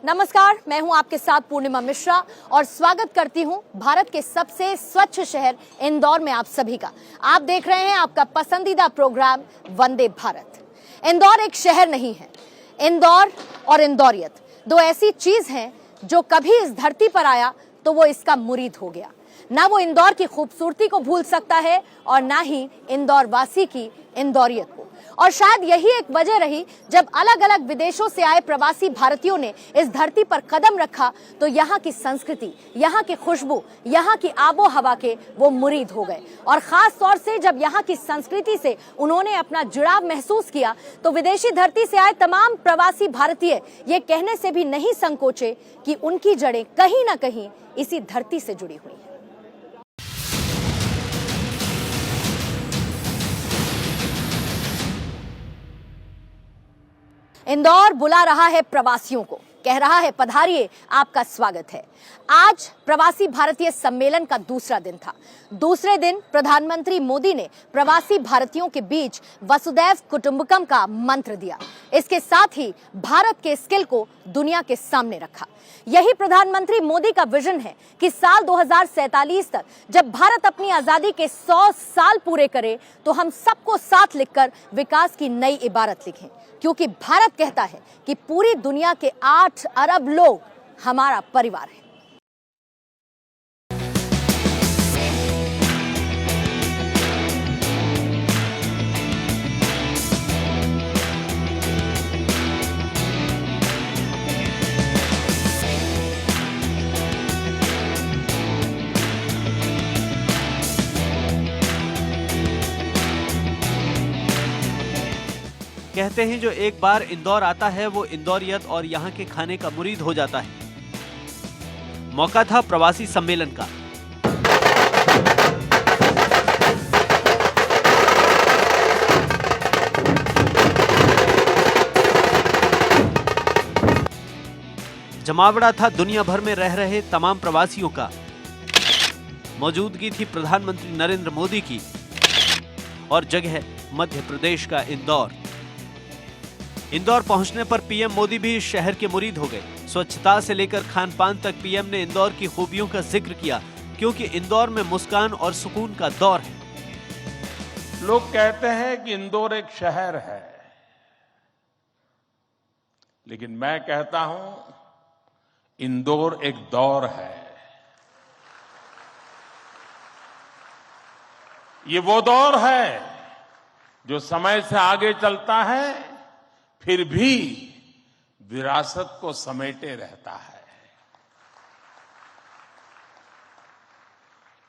नमस्कार, मैं हूं आपके साथ पूर्णिमा मिश्रा और स्वागत करती हूं भारत के सबसे स्वच्छ शहर इंदौर में आप सभी का। आप देख रहे हैं आपका पसंदीदा प्रोग्राम वंदे भारत। इंदौर एक शहर नहीं है। इंदौर और इंदौरियत दो ऐसी चीज हैं जो कभी इस धरती पर आया तो वो इसका मुरीद हो गया। ना वो इंदौर की खूबसूरती को भूल सकता है और ना ही इंदौर वासी की इंदौरियत को। और शायद यही एक वजह रही जब अलग अलग विदेशों से आए प्रवासी भारतीयों ने इस धरती पर कदम रखा तो यहाँ की संस्कृति, यहाँ की खुशबू, यहाँ की आबो हवा के वो मुरीद हो गए। और खास तौर से जब यहाँ की संस्कृति से उन्होंने अपना जुड़ाव महसूस किया तो विदेशी धरती से आए तमाम प्रवासी भारतीय ये कहने से भी नहीं संकोचे कि उनकी जड़ें कहीं ना कहीं इसी धरती से जुड़ी हुई हैं। इंदौर बुला रहा है प्रवासियों को, कह रहा है पधारिए, आपका स्वागत है। आज प्रवासी भारतीय सम्मेलन का दूसरा दिन था। दूसरे दिन प्रधानमंत्री मोदी ने प्रवासी भारतीयों के बीच वसुधैव कुटुंबकम का मंत्र दिया। इसके साथ ही भारत के स्किल को दुनिया के सामने रखा। यही प्रधानमंत्री मोदी का विजन है कि साल 2047 तक जब भारत अपनी आजादी के 100 साल पूरे करे तो हम सबको साथ लिखकर विकास की नई इबारत लिखें, क्योंकि भारत कहता है कि पूरी दुनिया के 8 अरब लोग हमारा परिवार है। कहते हैं जो एक बार इंदौर आता है वो इंदौरियत और यहाँ के खाने का मुरीद हो जाता है। मौका था प्रवासी सम्मेलन का। जमावड़ा था दुनिया भर में रह रहे तमाम प्रवासियों का। मौजूदगी थी प्रधानमंत्री नरेंद्र मोदी की और जगह मध्य प्रदेश का इंदौर। इंदौर पहुंचने पर पीएम मोदी भी इस शहर के मुरीद हो गए। स्वच्छता से लेकर खान पान तक पीएम ने इंदौर की खूबियों का जिक्र किया, क्योंकि इंदौर में मुस्कान और सुकून का दौर है। लोग कहते हैं कि इंदौर एक शहर है, लेकिन मैं कहता हूं इंदौर एक दौर है। ये वो दौर है जो समय से आगे चलता है फिर भी विरासत को समेटे रहता है।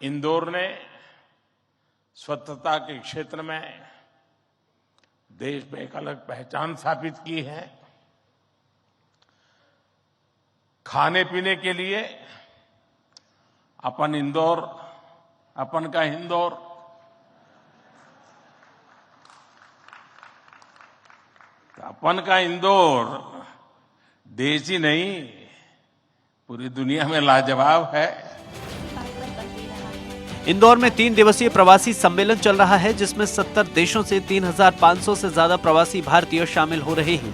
इंदौर ने स्वच्छता के क्षेत्र में देश में एक अलग पहचान स्थापित की है। खाने पीने के लिए अपन इंदौर, अपन का इंदौर, अपन का इंदौर देश ही नहीं पूरी दुनिया में लाजवाब है। इंदौर में 3 दिवसीय प्रवासी सम्मेलन चल रहा है, जिसमें 70 देशों से 3,500 से ज्यादा प्रवासी भारतीय शामिल हो रहे हैं।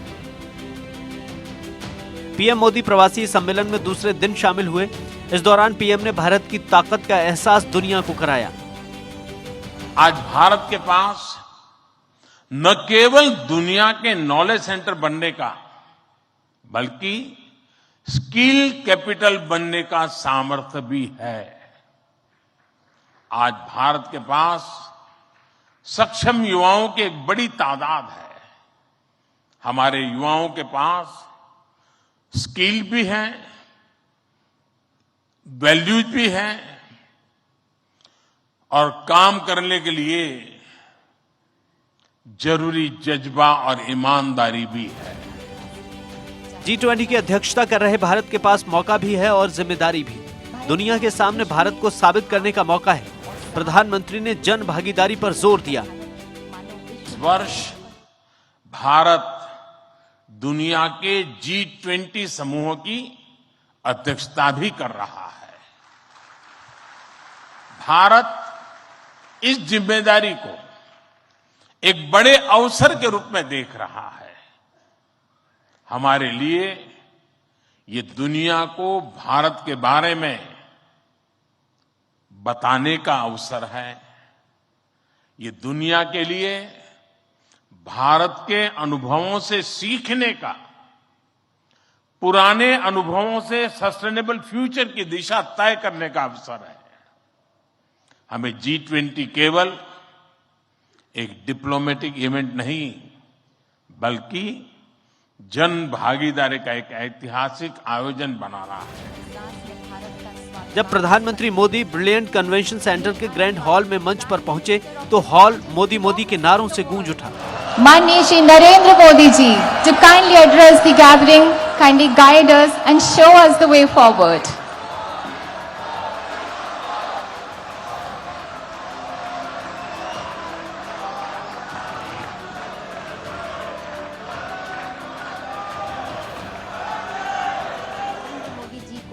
पीएम मोदी प्रवासी सम्मेलन में दूसरे दिन शामिल हुए। इस दौरान पीएम ने भारत की ताकत का एहसास दुनिया को कराया। आज भारत के पास न केवल दुनिया के नॉलेज सेंटर बनने का बल्कि स्किल कैपिटल बनने का सामर्थ्य भी है। आज भारत के पास सक्षम युवाओं की एक बड़ी तादाद है। हमारे युवाओं के पास स्किल भी है, वैल्यूज भी है और काम करने के लिए जरूरी जज्बा और ईमानदारी भी है। G20 की अध्यक्षता कर रहे भारत के पास मौका भी है और जिम्मेदारी भी। दुनिया के सामने भारत को साबित करने का मौका है। प्रधानमंत्री ने जन भागीदारी पर जोर दिया। इस वर्ष भारत दुनिया के G20 समूह की अध्यक्षता भी कर रहा है। भारत इस जिम्मेदारी को एक बड़े अवसर के रूप में देख रहा है। हमारे लिए ये दुनिया को भारत के बारे में बताने का अवसर है। ये दुनिया के लिए भारत के अनुभवों से सीखने का, पुराने अनुभवों से सस्टेनेबल फ्यूचर की दिशा तय करने का अवसर है। हमें G20 केवल एक डिप्लोमेटिक इवेंट नहीं, बल्कि जन भागीदारी का एक ऐतिहासिक आयोजन बनाना है। जब प्रधानमंत्री मोदी ब्रिलियंट कन्वेंशन सेंटर के ग्रैंड हॉल में मंच पर पहुंचे तो हॉल मोदी मोदी के नारों से गूंज उठा। माननीय Shri Narendra Modi ji, to kindly address the gathering, kindly guide us and show us the way forward.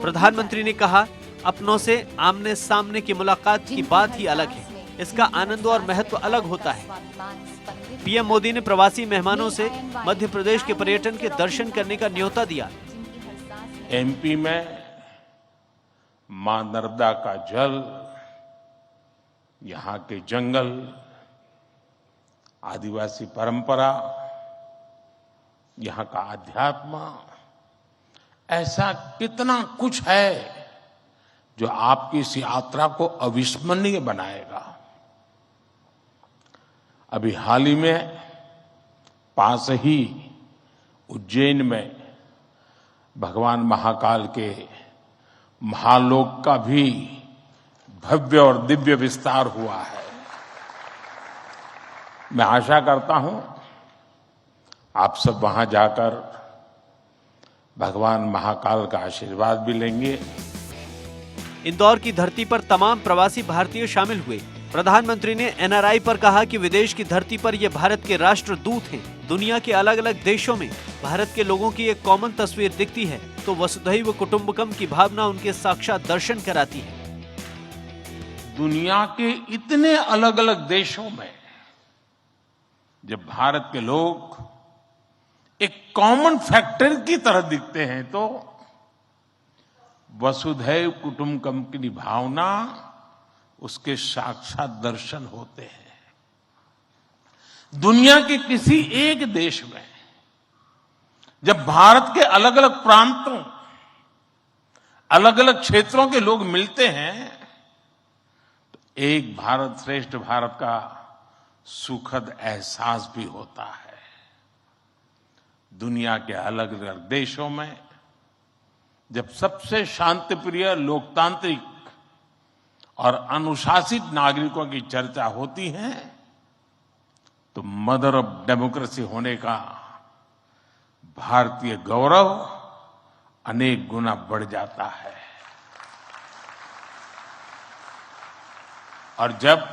प्रधानमंत्री ने कहा, अपनों से आमने सामने की मुलाकात की बात ही अलग है। इसका आनंद और महत्व अलग होता है। पीएम मोदी ने प्रवासी मेहमानों से मध्य प्रदेश के पर्यटन के दर्शन करने का न्योता दिया। एमपी में मां नर्मदा का जल, यहाँ के जंगल, आदिवासी परंपरा, यहाँ का अध्यात्म, ऐसा कितना कुछ है जो आपकी इस यात्रा को अविस्मरणीय बनाएगा। अभी हाल ही में पास ही उज्जैन में भगवान महाकाल के महालोक का भी भव्य और दिव्य विस्तार हुआ है। मैं आशा करता हूं आप सब वहां जाकर भगवान महाकाल का आशीर्वाद भी लेंगे। इंदौर की धरती पर तमाम प्रवासी भारतीय शामिल हुए। प्रधानमंत्री ने एनआरआई पर कहा कि विदेश की धरती पर ये भारत के राष्ट्रदूत हैं। दुनिया के अलग अलग देशों में भारत के लोगों की एक कॉमन तस्वीर दिखती है तो वसुधैव कुटुंबकम की भावना उनके साक्षात दर्शन कराती है। दुनिया के इतने अलग अलग देशों में जब भारत के लोग एक कॉमन फैक्टर की तरह दिखते हैं तो वसुधैव कुटुंबकम की भावना, उसके साक्षात दर्शन होते हैं। दुनिया के किसी एक देश में जब भारत के अलग अलग प्रांतों, अलग अलग क्षेत्रों के लोग मिलते हैं तो एक भारत श्रेष्ठ भारत का सुखद एहसास भी होता है। दुनिया के अलग अलग देशों में जब सबसे शांतिप्रिय, लोकतांत्रिक और अनुशासित नागरिकों की चर्चा होती है तो मदर ऑफ डेमोक्रेसी होने का भारतीय गौरव अनेक गुना बढ़ जाता है। और जब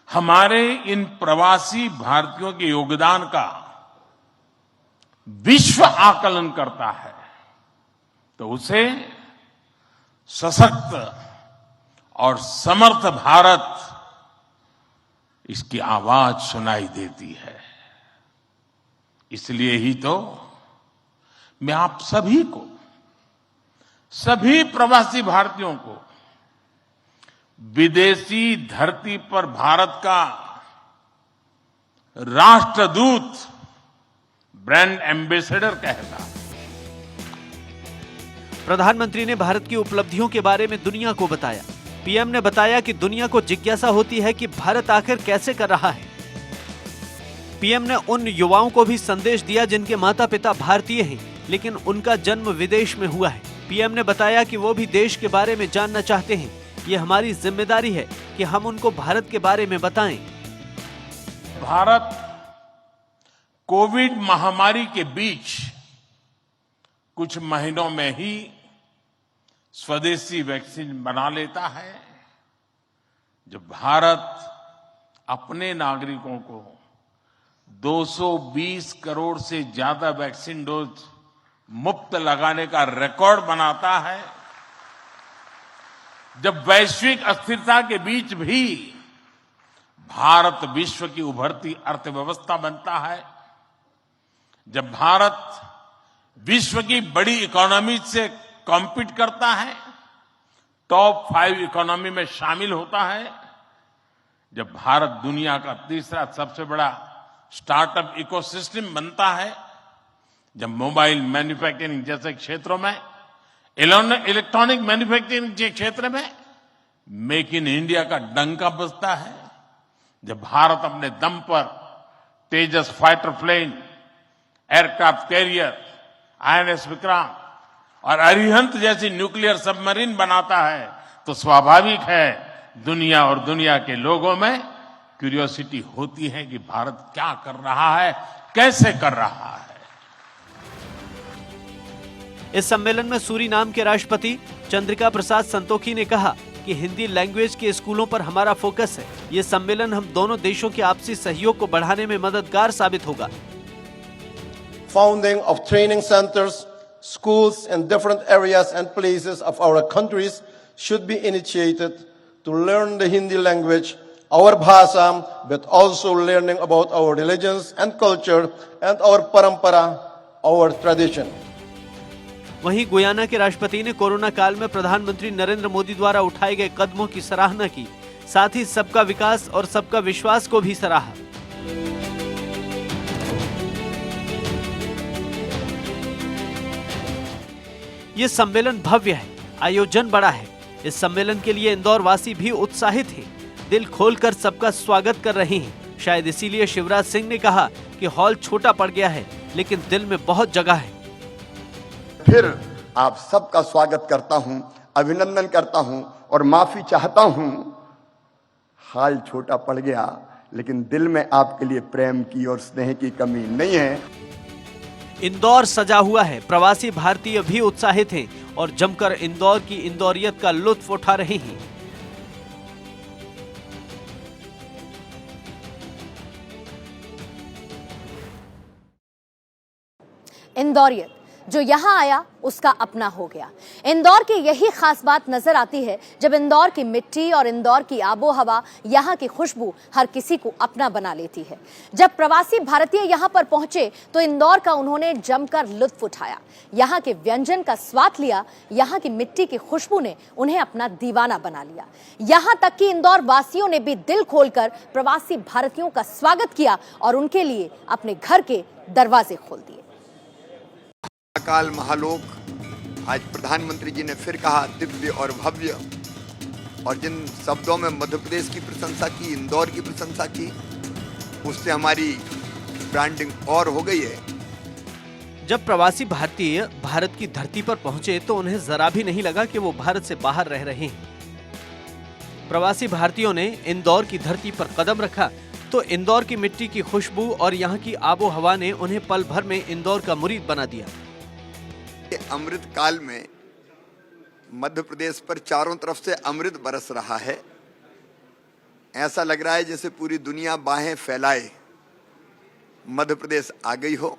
हमारे इन प्रवासी भारतीयों के योगदान का विश्व आकलन करता है तो उसे सशक्त और समर्थ भारत, इसकी आवाज सुनाई देती है। इसलिए ही तो मैं आप सभी को, सभी प्रवासी भारतीयों को विदेशी धरती पर भारत का राष्ट्रदूत, ब्रांड एम्बेसडर कहता। प्रधानमंत्री ने भारत की उपलब्धियों के बारे में दुनिया को बताया। पीएम ने बताया कि दुनिया को जिज्ञासा होती है कि भारत आखिर कैसे कर रहा है। पीएम ने उन युवाओं को भी संदेश दिया जिनके माता पिता भारतीय हैं लेकिन उनका जन्म विदेश में हुआ है। पीएम ने बताया कि वो भी देश के बारे में जानना चाहते हैं। ये हमारी जिम्मेदारी है कि हम उनको भारत के बारे में बताएं। भारत कोविड महामारी के बीच कुछ महीनों में ही स्वदेशी वैक्सीन बना लेता है। जब भारत अपने नागरिकों को 220 करोड़ से ज्यादा वैक्सीन डोज मुफ्त लगाने का रिकॉर्ड बनाता है, जब वैश्विक अस्थिरता के बीच भी भारत विश्व की उभरती अर्थव्यवस्था बनता है, जब भारत विश्व की बड़ी इकोनॉमी से कॉम्पीट करता है, टॉप 5 इकोनॉमी में शामिल होता है, जब भारत दुनिया का तीसरा सबसे बड़ा स्टार्टअप इकोसिस्टम बनता है, जब मोबाइल मैन्युफैक्चरिंग जैसे क्षेत्रों में, इलेक्ट्रॉनिक मैन्युफैक्चरिंग के क्षेत्र में मेक इन इंडिया का डंका बजता है, जब भारत अपने दम पर Tejas fighter plane, aircraft carrier, INS Vikrant और अरिहंत जैसी न्यूक्लियर सबमरीन बनाता है, तो स्वाभाविक है दुनिया और दुनिया के लोगों में क्यूरियोसिटी होती है कि भारत क्या कर रहा है, कैसे कर रहा है। इस सम्मेलन में सूरीनाम के राष्ट्रपति चंद्रिका प्रसाद संतोखी ने कहा कि हिंदी लैंग्वेज के स्कूलों पर हमारा फोकस है। ये सम्मेलन हम दोनों देशों के आपसी सहयोग को बढ़ाने में मददगार साबित होगा। Founding of training centers, schools in different areas and places of our countries should be initiated to learn the Hindi language, our bhasha, but also learning about our religions and culture and our parampara, our tradition. वहीं Guyana के राष्ट्रपति ने corona काल में प्रधानमंत्री नरेंद्र मोदी द्वारा उठाए गए कदमों की सराहना की, साथ ही सबका विकास और सबका विश्वास को भी सराहा। ये सम्मेलन भव्य है, आयोजन बड़ा है। इस सम्मेलन के लिए इंदौर वासी भी उत्साहित हैं, दिल खोलकर सबका स्वागत कर रहे हैं। शायद इसीलिए शिवराज सिंह ने कहा कि हॉल छोटा पड़ गया है, लेकिन दिल में बहुत जगह है। फिर आप सबका स्वागत करता हूं, अभिनंदन करता हूं और माफी चाहता हूं। हाल छोटा पड़ गया, लेकिन दिल में आपके लिए प्रेम की और स्नेह की कमी नहीं है। इंदौर सजा हुआ है, प्रवासी भारतीय भी उत्साहित हैं और जमकर इंदौर की इंदौरियत का लुत्फ उठा रहे हैं। इंदौरियत जो यहां आया उसका अपना हो गया। इंदौर की यही खास बात नजर आती है जब इंदौर की मिट्टी और इंदौर की आबो हवा, यहां की खुशबू हर किसी को अपना बना लेती है। जब प्रवासी भारतीय यहां पर पहुंचे तो इंदौर का उन्होंने जमकर लुत्फ उठाया, यहां के व्यंजन का स्वाद लिया, यहां की मिट्टी की खुशबू ने उन्हें अपना दीवाना बना लिया। यहां तक कि इंदौर वासियों ने भी दिल खोलकर प्रवासी भारतीयों का स्वागत किया और उनके लिए अपने घर के दरवाजे खोल दिए। काल महालोक, आज प्रधानमंत्री जी ने फिर कहा दिव्य और भव्य, और जिन शब्दों में मध्य प्रदेश की प्रशंसा की, इंदौर की प्रशंसा की, उससे हमारी ब्रांडिंग और हो गई है। जब प्रवासी भारतीय भारत की धरती पर पहुंचे तो उन्हें जरा भी नहीं लगा कि वो भारत से बाहर रह रहे हैं। प्रवासी भारतीयों ने इंदौर की धरती पर कदम रखा तो इंदौर की मिट्टी की खुशबू और यहाँ की आबो हवा ने उन्हें पल भर में इंदौर का मुरीद बना दिया। अमृत काल में मध्य प्रदेश पर चारों तरफ से अमृत बरस रहा है। ऐसा लग रहा है जैसे पूरी दुनिया बाहें फैलाए मध्य प्रदेश आ गई हो।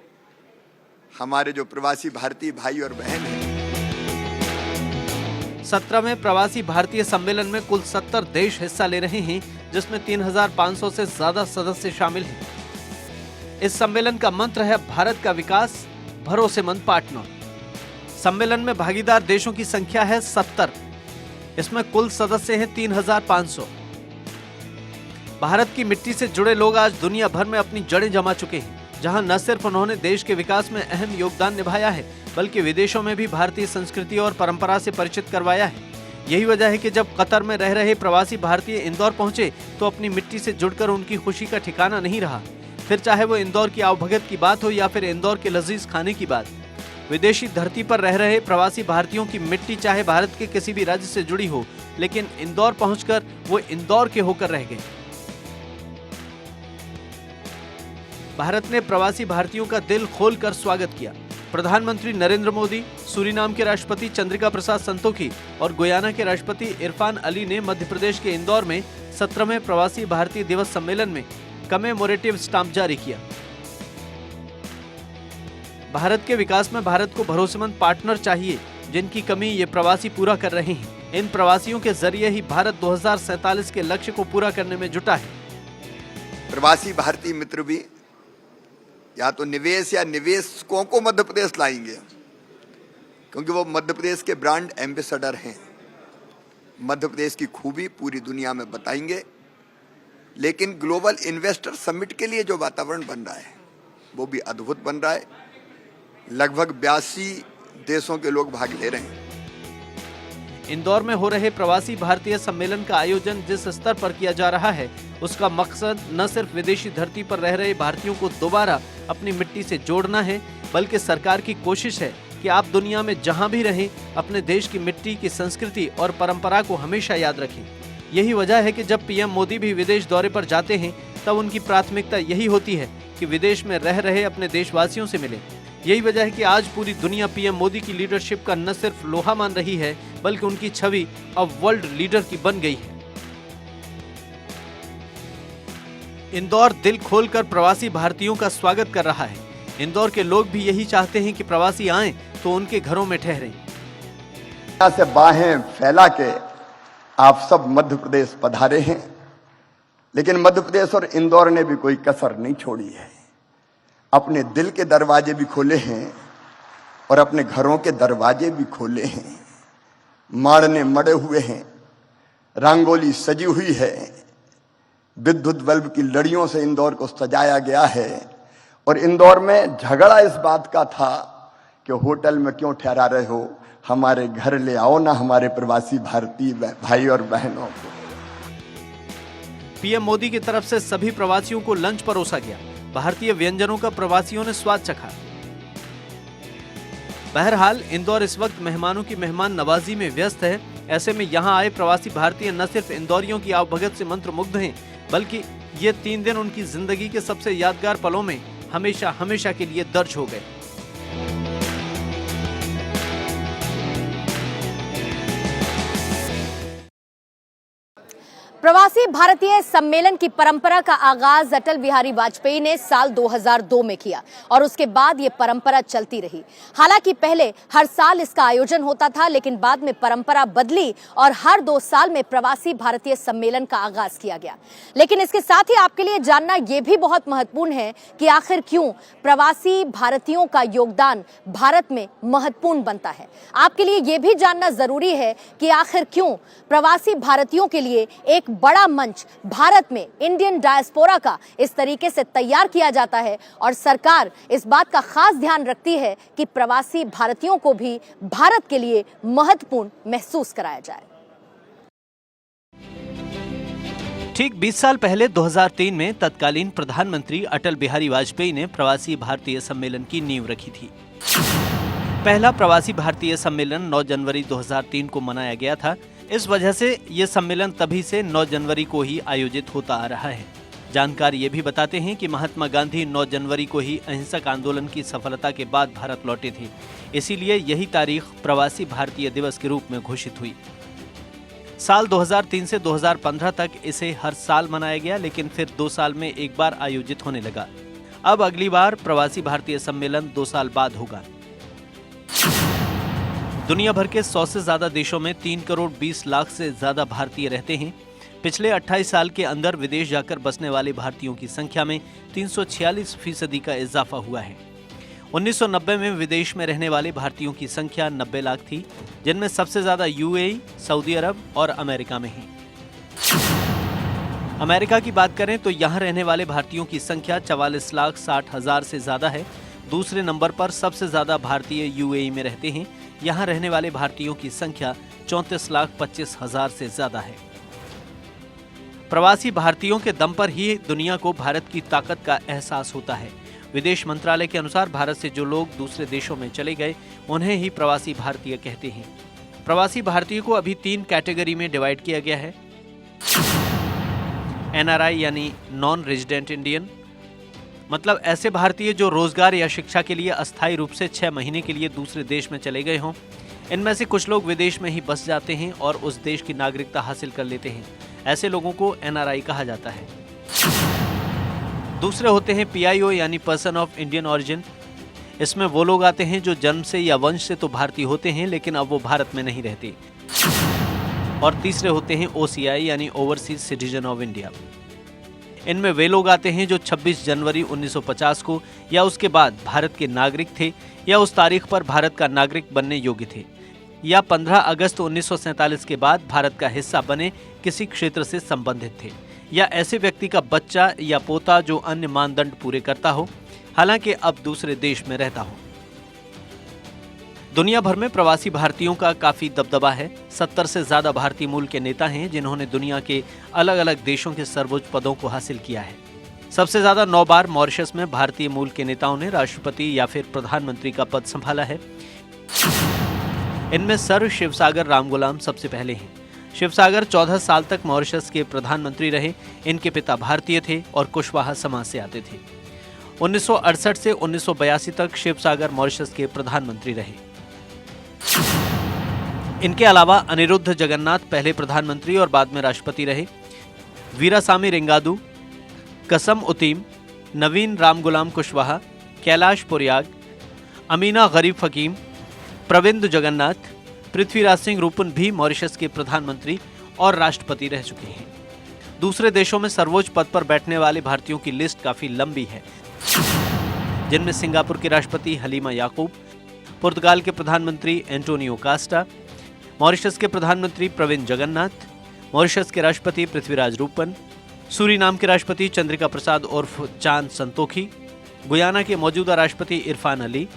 हमारे जो प्रवासी भारतीय भाई और बहन हैं, 17वें प्रवासी भारतीय सम्मेलन में कुल 70 देश हिस्सा ले रहे हैं, जिसमें 3500 से ज्यादा सदस्य शामिल हैं। इस सम्मेलन का मंत्र है भारत का विकास, भरोसेमंद पार्टनर। सम्मेलन में भागीदार देशों की संख्या है 70। इसमें कुल सदस्य हैं 3500। भारत की मिट्टी से जुड़े लोग आज दुनिया भर में अपनी जड़ें जमा चुके हैं, जहां न सिर्फ उन्होंने देश के विकास में अहम योगदान निभाया है, बल्कि विदेशों में भी भारतीय संस्कृति और परंपरा से परिचित करवाया है। यही वजह है कि जब कतर में रह रहे प्रवासी भारतीय इंदौर पहुंचे तो अपनी मिट्टी से जुड़कर उनकी खुशी का ठिकाना नहीं रहा। फिर चाहे वो इंदौर की आवभगत की बात हो या फिर इंदौर के लजीज खाने की बात, विदेशी धरती पर रह रहे प्रवासी भारतीयों की मिट्टी चाहे भारत के किसी भी राज्य से जुड़ी हो, लेकिन इंदौर पहुंचकर वो इंदौर के होकर रह गए। भारत ने प्रवासी भारतीयों का दिल खोलकर स्वागत किया। प्रधानमंत्री नरेंद्र मोदी, सूरीनाम के राष्ट्रपति चंद्रिका प्रसाद संतोखी और गुयाना के राष्ट्रपति इरफान अली ने मध्य प्रदेश के इंदौर में 17वें प्रवासी भारतीय दिवस सम्मेलन में कमेमोरेटिव स्टाम्प जारी किया। भारत के विकास में भारत को भरोसेमंद पार्टनर चाहिए, जिनकी कमी ये प्रवासी पूरा कर रहे हैं। इन प्रवासियों के जरिए ही भारत 2047 के लक्ष्य को पूरा करने में जुटा है। प्रवासी भारतीय मित्र भी या तो निवेश या निवेशकों को मध्य प्रदेश लाएंगे, क्योंकि वो मध्य प्रदेश के ब्रांड एम्बेसडर हैं। मध्य प्रदेश की खूबी पूरी दुनिया में बताएंगे। लेकिन ग्लोबल इन्वेस्टर समिट के लिए जो वातावरण बन रहा है वो भी अद्भुत बन रहा है। लगभग 82 देशों के लोग भाग ले रहे हैं। इंदौर में हो रहे प्रवासी भारतीय सम्मेलन का आयोजन जिस स्तर पर किया जा रहा है, उसका मकसद न सिर्फ विदेशी धरती पर रह रहे भारतीयों को दोबारा अपनी मिट्टी से जोड़ना है, बल्कि सरकार की कोशिश है कि आप दुनिया में जहां भी रहें अपने देश की मिट्टी की संस्कृति और परंपरा को हमेशा याद रखें। यही वजह है कि जब पीएम मोदी भी विदेश दौरे पर जाते हैं तब उनकी प्राथमिकता यही होती है कि विदेश में रह रहे अपने देशवासियों से मिलें। यही वजह है कि आज पूरी दुनिया पीएम मोदी की लीडरशिप का न सिर्फ लोहा मान रही है, बल्कि उनकी छवि अब वर्ल्ड लीडर की बन गई है। इंदौर दिल खोलकर प्रवासी भारतीयों का स्वागत कर रहा है। इंदौर के लोग भी यही चाहते हैं कि प्रवासी आएं तो उनके घरों में ठहरें। यहाँ से बाहें फैला के आप सब मध्य प्रदेश पधारे हैं, लेकिन मध्य प्रदेश और इंदौर ने भी कोई कसर नहीं छोड़ी है। अपने दिल के दरवाजे भी खोले हैं और अपने घरों के दरवाजे भी खोले हैं। माड़ने मड़े हुए हैं, रंगोली सजी हुई है, विद्युत बल्ब की लड़ियों से इंदौर को सजाया गया है। और इंदौर में झगड़ा इस बात का था कि होटल में क्यों ठहरा रहे हो, हमारे घर ले आओ ना हमारे प्रवासी भारतीय भाई और बहनों को। पीएम मोदी की तरफ से सभी प्रवासियों को लंच परोसा गया। भारतीय व्यंजनों का प्रवासियों ने स्वाद चखा। बहरहाल इंदौर इस वक्त मेहमानों की मेहमान नवाजी में व्यस्त है। ऐसे में यहाँ आए प्रवासी भारतीय न सिर्फ इंदौरियों की आवभगत से मंत्रमुग्ध हैं, बल्कि ये 3 दिन उनकी जिंदगी के सबसे यादगार पलों में हमेशा हमेशा के लिए दर्ज हो गए। प्रवासी भारतीय सम्मेलन की परंपरा का आगाज अटल बिहारी वाजपेयी ने साल 2002 में किया और उसके बाद ये परंपरा चलती रही। हालांकि पहले हर साल इसका आयोजन होता था, लेकिन बाद में परंपरा बदली और हर 2 साल में प्रवासी भारतीय सम्मेलन का आगाज किया गया। लेकिन इसके साथ ही आपके लिए जानना यह भी बहुत महत्वपूर्ण है कि आखिर क्यों प्रवासी भारतीयों का योगदान भारत में महत्वपूर्ण बनता है। आपके लिए यह भी जानना जरूरी है कि आखिर क्यों प्रवासी भारतीयों के लिए एक बड़ा मंच भारत में इंडियन डायस्पोरा का इस तरीके से तैयार किया जाता है और सरकार इस बात का खास ध्यान रखती है कि प्रवासी भारतीयों को भी भारत के लिए महत्वपूर्ण महसूस कराया जाए। ठीक 20 साल पहले 2003 में तत्कालीन प्रधानमंत्री अटल बिहारी वाजपेयी ने प्रवासी भारतीय सम्मेलन की नींव रखी थी। पहला प्रवासी भारतीय सम्मेलन 9 जनवरी 2003 को मनाया गया था। इस वजह से ये सम्मेलन तभी से 9 जनवरी को ही आयोजित होता आ रहा है। जानकार ये भी बताते हैं कि महात्मा गांधी 9 जनवरी को ही अहिंसक आंदोलन की सफलता के बाद भारत लौटे थे, इसीलिए यही तारीख प्रवासी भारतीय दिवस के रूप में घोषित हुई। साल 2003 से 2015 तक इसे हर साल मनाया गया, लेकिन फिर 2 साल में एक बार आयोजित होने लगा। अब अगली बार प्रवासी भारतीय सम्मेलन 2 साल बाद होगा। दुनिया भर के 100 से ज्यादा देशों में 3 करोड़ 20 लाख से ज्यादा भारतीय रहते हैं। पिछले 28 साल के अंदर विदेश जाकर बसने वाले भारतीयों की संख्या में 346% का इजाफा हुआ है। 1990 में विदेश में रहने वाले भारतीयों की संख्या 90 लाख थी, जिनमें सबसे ज्यादा यूएई, सऊदी अरब और अमेरिका में है। अमेरिका की बात करें तो यहाँ रहने वाले भारतीयों की संख्या 44,60,000 से ज्यादा है। दूसरे नंबर पर सबसे ज्यादा भारतीय यूएई में रहते हैं। यहाँ रहने वाले भारतीयों की संख्या 34,25,000 से ज्यादा है। प्रवासी भारतीयों के दम पर ही दुनिया को भारत की ताकत का एहसास होता है। विदेश मंत्रालय के अनुसार भारत से जो लोग दूसरे देशों में चले गए उन्हें ही प्रवासी भारतीय कहते हैं। प्रवासी भारतीय को अभी 3 कैटेगरी में डिवाइड किया गया है। NRI यानी नॉन रेजिडेंट इंडियन, मतलब ऐसे भारतीय जो रोजगार या शिक्षा के लिए अस्थायी रूप से 6 महीने के लिए दूसरे देश में चले गए हों। इनमें से कुछ लोग विदेश में ही बस जाते हैं और उस देश की नागरिकता हासिल कर लेते हैं। ऐसे लोगों को NRI कहा जाता है। दूसरे होते हैं PIO यानी पर्सन ऑफ इंडियन ऑरिजिन। इसमें वो लोग आते हैं जो जन्म से या वंश से तो भारतीय होते हैं, लेकिन अब वो भारत में नहीं रहते। और तीसरे होते हैं OCI यानी ओवरसीज सिटीजन ऑफ इंडिया। इनमें वे लोग आते हैं जो 26 जनवरी 1950 को या उसके बाद भारत के नागरिक थे या उस तारीख पर भारत का नागरिक बनने योग्य थे, या 15 अगस्त 1947 के बाद भारत का हिस्सा बने किसी क्षेत्र से संबंधित थे, या ऐसे व्यक्ति का बच्चा या पोता जो अन्य मानदंड पूरे करता हो, हालांकि अब दूसरे देश में रहता हो। दुनिया भर में प्रवासी भारतीयों का काफी दबदबा है। 70 से ज्यादा भारतीय मूल के नेता हैं जिन्होंने दुनिया के अलग अलग देशों के सर्वोच्च पदों को हासिल किया है। सबसे ज्यादा 9 बार मॉरिशस में भारतीय मूल के नेताओं ने राष्ट्रपति या फिर प्रधानमंत्री का पद संभाला है। इनमें सर शिवसागर रामगुलाम सबसे पहले हैं। शिवसागर 14 साल तक मॉरिशस के प्रधानमंत्री रहे। इनके पिता भारतीय थे और कुशवाहा समाज से आते थे। 1968 से 1982 तक शिवसागर मॉरिशस के प्रधानमंत्री रहे। इनके अलावा अनिरुद्ध जगन्नाथ पहले प्रधानमंत्री और बाद में राष्ट्रपति रहे। वीरासामी रिंगादू, कसम उतीम, नवीन रामगुलाम कुशवाहा, कैलाश पुरयाग, अमीना गरीब फकीम, प्रविंद जगन्नाथ, पृथ्वीराज सिंह रूपन भी मॉरिशस के प्रधानमंत्री और राष्ट्रपति रह चुके हैं। दूसरे देशों में सर्वोच्च पद पर बैठने वाले भारतीयों की लिस्ट काफी लंबी है, जिनमें सिंगापुर के राष्ट्रपति हलीमा याकूब, पुर्तगाल के प्रधानमंत्री एंटोनियो कास्टा, मॉरिशस के प्रधानमंत्री प्रविंद जगन्नाथ, मॉरिशस के राष्ट्रपति पृथ्वीराज रूपन, सूरीनाम के राष्ट्रपति चंद्रिका प्रसाद उर्फ चांद संतोखी, गुयाना के मौजूदा राष्ट्रपति इरफान अली,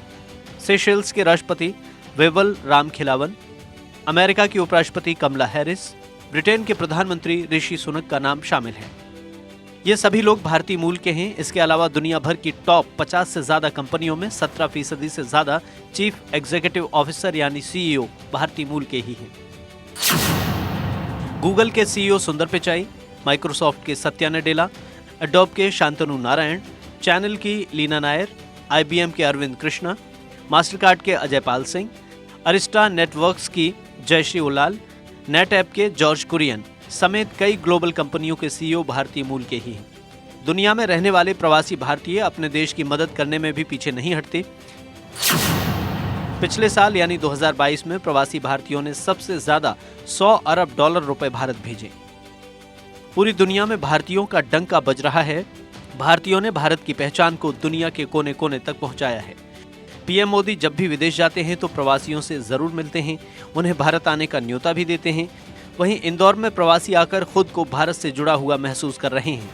सेशेल्स के राष्ट्रपति वेवल राम खिलावन, अमेरिका की उपराष्ट्रपति कमला हैरिस, ब्रिटेन के प्रधानमंत्री ऋषि सुनक का नाम शामिल है। ये सभी लोग भारतीय मूल के हैं। इसके अलावा दुनिया भर की टॉप 50 से ज्यादा कंपनियों में 17% से ज्यादा चीफ एग्जीक्यूटिव ऑफिसर यानी सीईओ भारतीय मूल के ही हैं। गूगल के सीईओ सुंदर पिचाई, माइक्रोसॉफ्ट के सत्या नडेला, एडोब के शांतनु नारायण, चैनल की लीना नायर, आईबीएम के अरविंद कृष्णा, मास्टरकार्ड के अजय पाल सिंह, अरिस्टा नेटवर्क्स की जयश्री उलाल, नेट ऐप के जॉर्ज कुरियन समेत कई ग्लोबल कंपनियों के सीईओ भारतीय मूल के ही हैं। दुनिया में रहने वाले प्रवासी भारतीय अपने देश की मदद करने में भी पीछे नहीं हटते। पिछले साल यानी 2022 में प्रवासी भारतीयों ने सबसे ज्यादा $100 अरब रुपए भारत भेजे। पूरी दुनिया में भारतीयों का डंका बज रहा है। भारतीयों ने भारत की पहचान को दुनिया के कोने कोने तक पहुंचाया है। पीएम मोदी जब भी विदेश जाते हैं तो प्रवासियों से जरूर मिलते हैं, उन्हें भारत आने का न्योता भी देते हैं। वहीं इंदौर में प्रवासी आकर खुद को भारत से जुड़ा हुआ महसूस कर रहे हैं।